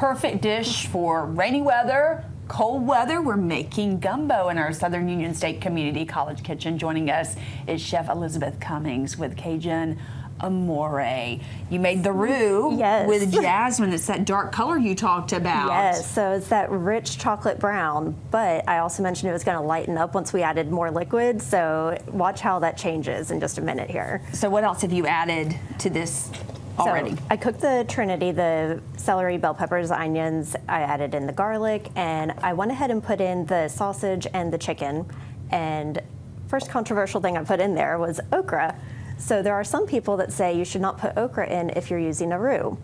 Perfect dish for rainy weather, cold weather. We're making gumbo in our Southern Union State Community College kitchen. Joining us is Chef Elizabeth Cummings with Cajun Amore. You made the roux with jasmine. It's that dark color you talked about. Yes, so it's that rich chocolate brown, but I also mentioned it was going to lighten up once we added more liquid, so watch how that changes in just a minute here. So what else have you added to this already? So I cooked the Trinity, the celery, bell peppers, onions. I added in the garlic, and I went ahead and put in the sausage and the chicken. And first controversial thing I put in there was okra. So there are some people that say you should not put okra in if you're using a roux.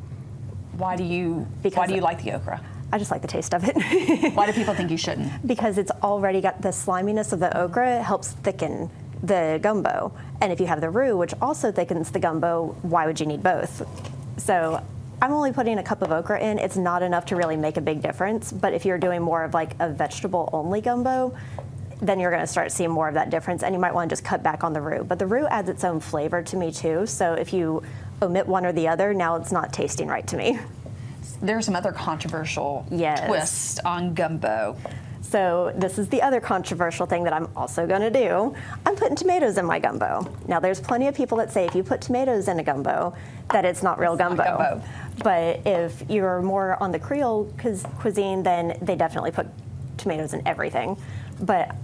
Why do you like the okra? I just like the taste of it. Why do people think you shouldn't? Because it's already got the sliminess of the okra. It helps thicken the gumbo. And if you have the roux, which also thickens the gumbo, why would you need both? So I'm only putting a cup of okra in. It's not enough to really make a big difference. But if you're doing more of like a vegetable only gumbo, then you're going to start seeing more of that difference, and you might want to just cut back on the roux. But the roux adds its own flavor to me too, so if you omit one or the other, now it's not tasting right to me. There's some other controversial twists on gumbo. So this is the other controversial thing that I'm also going to do. I'm putting tomatoes in my gumbo. Now there's plenty of people that say if you put tomatoes in a gumbo, that it's not real gumbo. But if you're more on the Creole cuisine, then they definitely put tomatoes in everything. But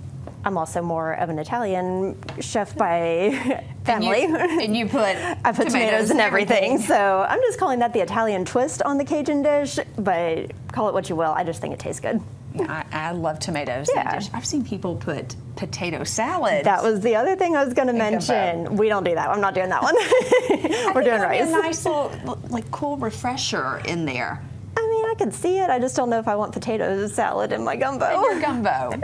I'm also more of an Italian chef by family. And you put I put tomatoes in everything. So I'm just calling that the Italian twist on the Cajun dish, but call it what you will. I just think it tastes good. I love tomatoes. Yeah. I've seen people put potato salad. That was the other thing I was going to mention. Gumbo. We don't do that. I'm not doing that one. We're doing rice. A nice little, like, cool refresher in there. I could see it. I just don't know if I want potato salad in my gumbo. In your gumbo.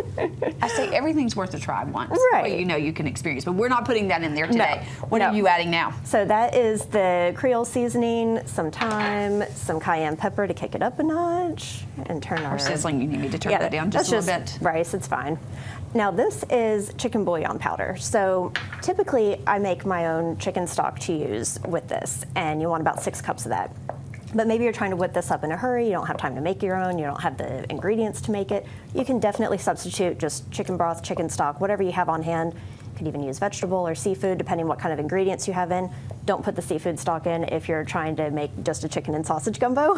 I say everything's worth a try once. Right. Well, you know you can experience, but we're not putting that in there today. No. What are you adding now? So that is the Creole seasoning, some thyme, some cayenne pepper to kick it up a notch, and turn our... Or sizzling, you need me to turn that down just a little bit. Rice, it's fine. Now this is chicken bouillon powder. So typically I make my own chicken stock to use with this, and you want about 6 cups of that. But maybe you're trying to whip this up in a hurry, you don't have time to make your own, you don't have the ingredients to make it. You can definitely substitute just chicken broth, chicken stock, whatever you have on hand. You could even use vegetable or seafood, depending what kind of ingredients you have in. Don't put the seafood stock in if you're trying to make just a chicken and sausage gumbo.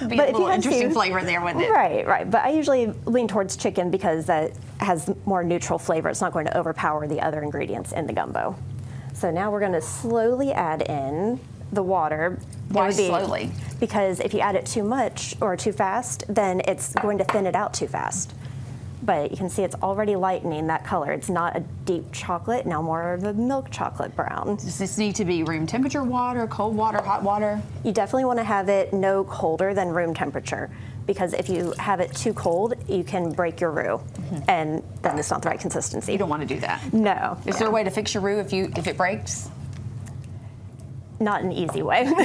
Be a little interesting flavor there, wouldn't it? Right. But I usually lean towards chicken because that has more neutral flavor. It's not going to overpower the other ingredients in the gumbo. So now we're going to slowly add in the water. Why slowly? Because if you add it too much or too fast, then it's going to thin it out too fast. But you can see it's already lightening that color. It's not a deep chocolate, now more of a milk chocolate brown. Does this need to be room temperature water, cold water, hot water? You definitely want to have it no colder than room temperature, because if you have it too cold, you can break your roux, and then it's not the right consistency. You don't want to do that. No. Is there a way to fix your roux if it breaks? Not an easy way. So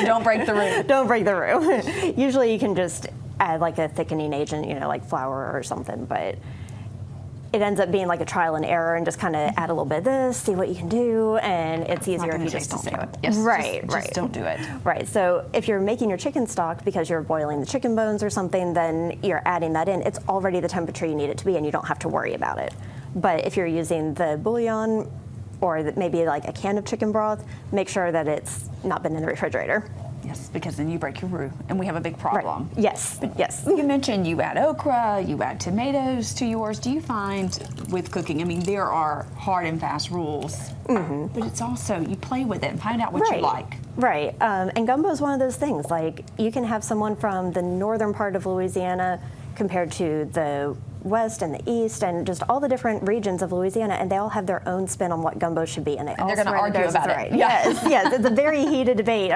don't break the roux. Don't break the roux. Usually you can just add like a thickening agent, like flour or something, but it ends up being like a trial and error, and just kind of add a little bit of this, see what you can do, and it's easier if you just don't do it. Yes, right. Just don't do it. Right, so if you're making your chicken stock because you're boiling the chicken bones or something, then you're adding that in. It's already the temperature you need it to be, and you don't have to worry about it. But if you're using the bouillon, or maybe like a can of chicken broth, make sure that it's not been in the refrigerator. Yes, because then you break your roux, and we have a big problem. Right. Yes. You mentioned you add okra, you add tomatoes to yours. Do you find with cooking, there are hard and fast rules, but it's also, you play with it and find out what you like. Right, and gumbo is one of those things. Like, you can have someone from the northern part of Louisiana compared to the west and the east and just all the different regions of Louisiana, and they all have their own spin on what gumbo should be, and they're going to argue about it. Right. Yes, it's a very heated debate.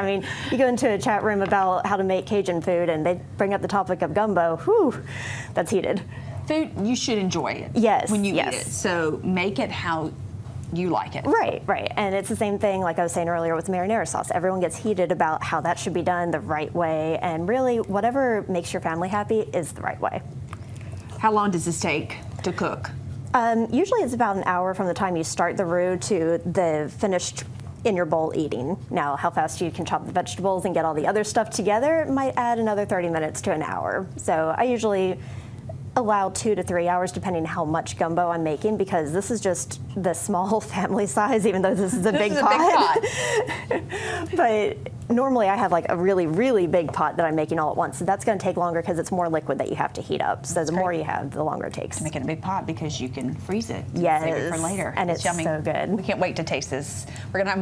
You go into a chat room about how to make Cajun food, and they bring up the topic of gumbo. Whew, that's heated. Food, you should enjoy it. Yes, when you eat it. So make it how you like it. Right. And it's the same thing, like I was saying earlier, with marinara sauce. Everyone gets heated about how that should be done the right way, and really, whatever makes your family happy is the right way. How long does this take to cook? Usually it's about an hour from the time you start the roux to the finished in your bowl eating. Now, how fast you can chop the vegetables and get all the other stuff together might add another 30 minutes to an hour. So I usually allow 2 to 3 hours depending how much gumbo I'm making, because this is just the small family size, even though this is a big pot. But normally I have like a really, really big pot that I'm making all at once. So that's going to take longer because it's more liquid that you have to heat up. So the more you have, the longer it takes. Make it a big pot because you can freeze it. Yes. Save it for later. And it's yummy. so good. We can't wait to taste this. We're going to have